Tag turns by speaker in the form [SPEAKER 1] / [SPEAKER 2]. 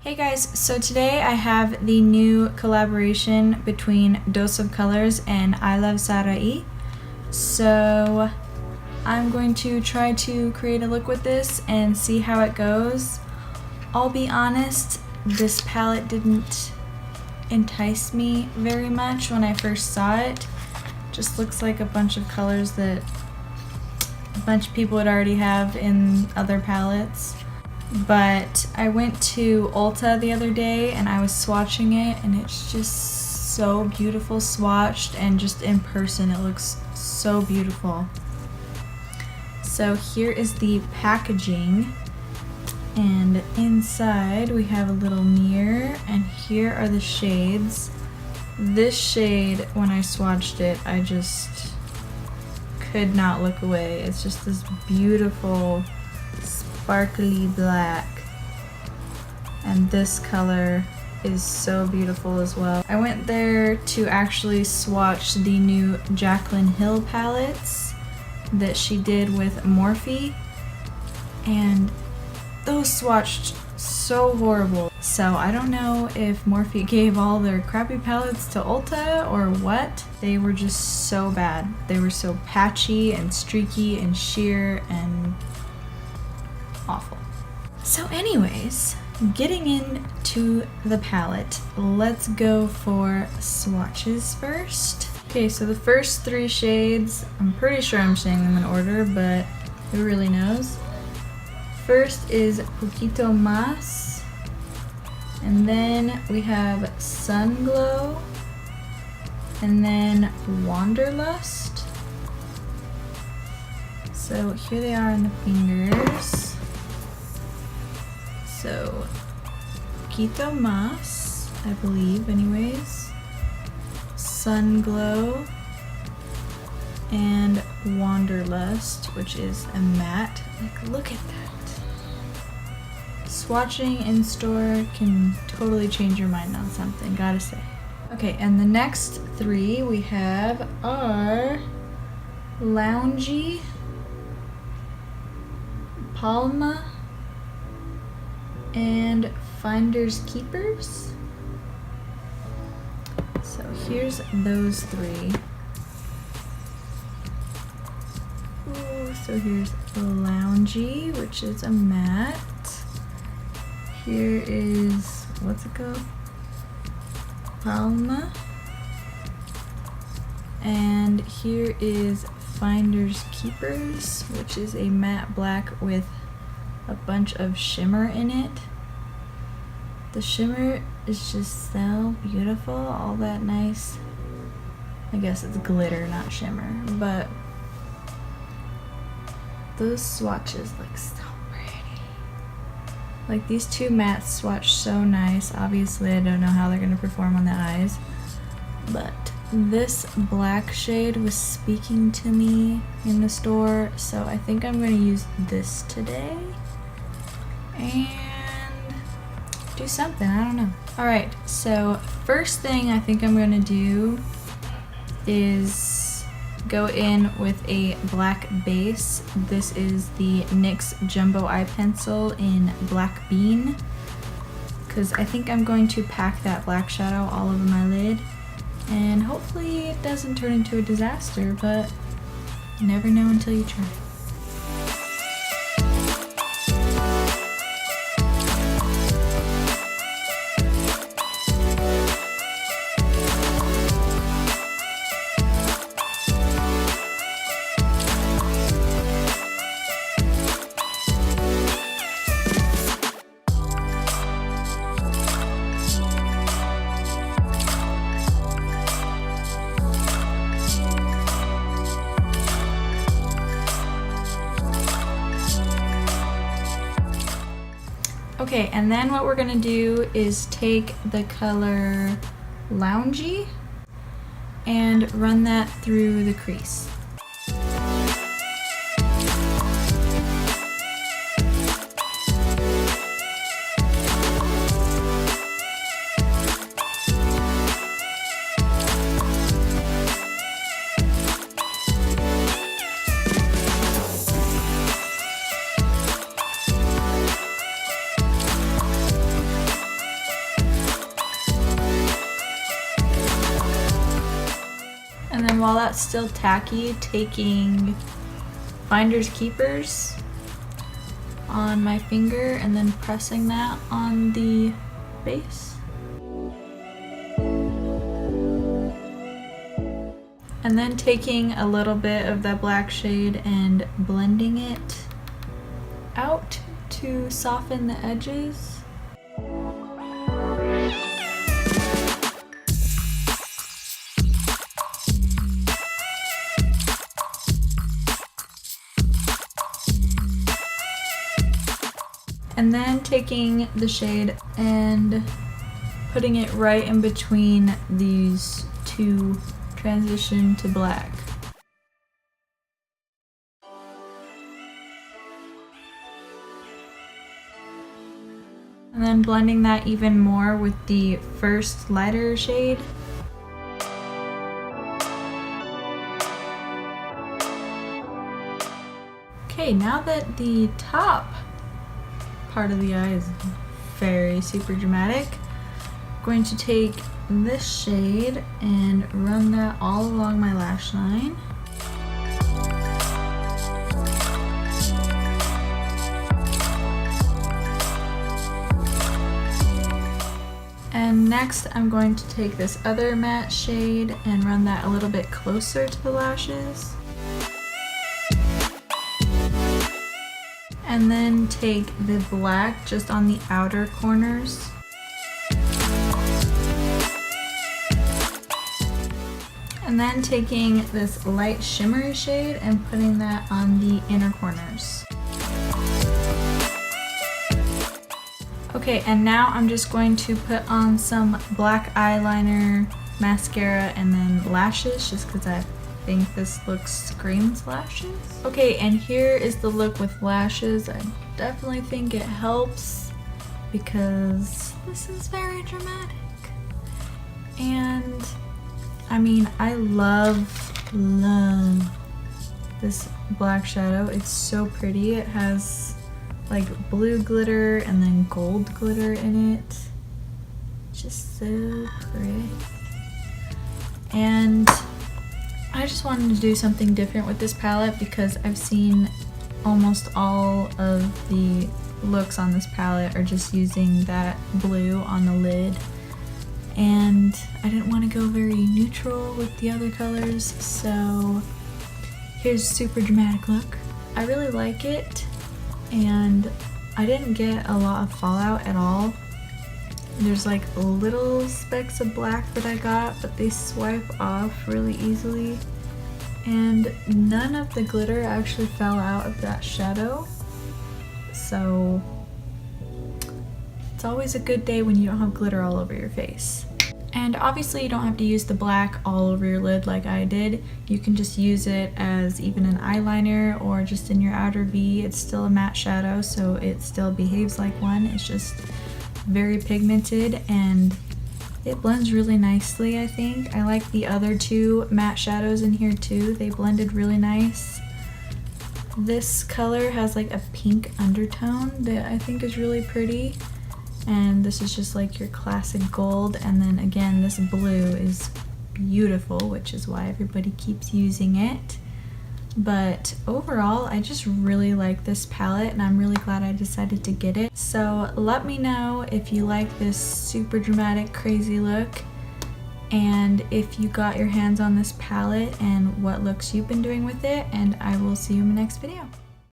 [SPEAKER 1] Hey guys, so today I have the new collaboration between Dose of Colors and ILuvSarahii. So I'm going to try to create a look with this and see how it goes. I'll be honest, this palette didn't entice me very much when I first saw it. Just looks like a bunch of colors that a bunch of people would already have in other palettes. But I went to Ulta the other day and I was swatching it, and it's just so beautiful swatched, and just in person it looks so beautiful. So here is the packaging, and inside we have a little mirror, and here are the shades. This shade, when I swatched it, I just could not look away. It's just this beautiful sparkly black, and this color is so beautiful as well. I went there to actually swatch the new Jaclyn Hill palettes that she did with Morphe, and those swatched so horrible. So I don't know if Morphe gave all their crappy palettes to Ulta or what. They were just so bad. They were so patchy and streaky and sheer and awful. So anyways, getting into the palette, let's go for swatches first. Okay, so the first three shades, I'm pretty sure I'm saying them in order, but who really knows? First is Poquito Mas, and then we have Sun Glow, and then Wanderlust. So here they are in the fingers. So, Poquito Mas, I believe anyways, Sun Glow, and Wanderlust, which is a matte. Like, look at that. Swatching in store can totally change your mind on something, gotta say. Okay, and the next three we have are Loungy, Palma, and Finders Keepers. So here's those three. Ooh, so here's Loungy, which is a matte. Here is, what's it called? Palma. And here is Finders Keepers, which is a matte black with a bunch of shimmer in it. The shimmer is just so beautiful, all that nice, I guess it's glitter, not shimmer, but those swatches look so pretty. Like, these two mattes swatch so nice. Obviously I don't know how they're going to perform on the eyes, but this black shade was speaking to me in the store, so I think I'm going to use this today and do something, I don't know. Alright, so first thing I think I'm gonna do is go in with a black base. This is the NYX Jumbo Eye Pencil in Black Bean, because I think I'm going to pack that black shadow all over my lid, and hopefully it doesn't turn into a disaster, but you never know until you try. Okay, and then what we're gonna do is take the color Loungy and run that through the crease. while that's still tacky, taking Finders Keepers on my finger and then pressing that on the base. And then taking a little bit of that black shade and blending it out to soften the edges. And then taking the shade and putting it right in between these two transition to black. And then blending that even more with the first lighter shade. Okay, now that the top part of the eye is very super dramatic, I'm going to take this shade and run that all along my lash line. And next I'm going to take this other matte shade and run that a little bit closer to the lashes. And then take the black just on the outer corners. And then taking this light shimmery shade and putting that on the inner corners. Okay, and now I'm just going to put on some black eyeliner, mascara, and then lashes, just because I think this look screams lashes. Okay, and here is the look with lashes. I definitely think it helps because this is very dramatic. And I mean, I love this black shadow. It's so pretty. It has like blue glitter and then gold glitter in it. Just so pretty. And I just wanted to do something different with this palette because I've seen almost all of the looks on this palette are just using that blue on the lid. And I didn't want to go very neutral with the other colors, so here's a super dramatic look. I really like it, and I didn't get a lot of fallout at all. There's like little specks of black that I got, but they swipe off really easily. And none of the glitter actually fell out of that shadow. So it's always a good day when you don't have glitter all over your face. And obviously you don't have to use the black all over your lid like I did. You can just use it as even an eyeliner or just in your outer V. It's still a matte shadow, so it still behaves like one. It's just very pigmented and it blends really nicely, I think. I like the other two matte shadows in here too. They blended really nice. This color has like a pink undertone that I think is really pretty. And this is just like your classic gold. And then again, this blue is beautiful, which is why everybody keeps using it. But overall, I just really like this palette and I'm really glad I decided to get it. So let me know if you like this super dramatic, crazy look, and if you got your hands on this palette and what looks you've been doing with it, and I will see you in the next video.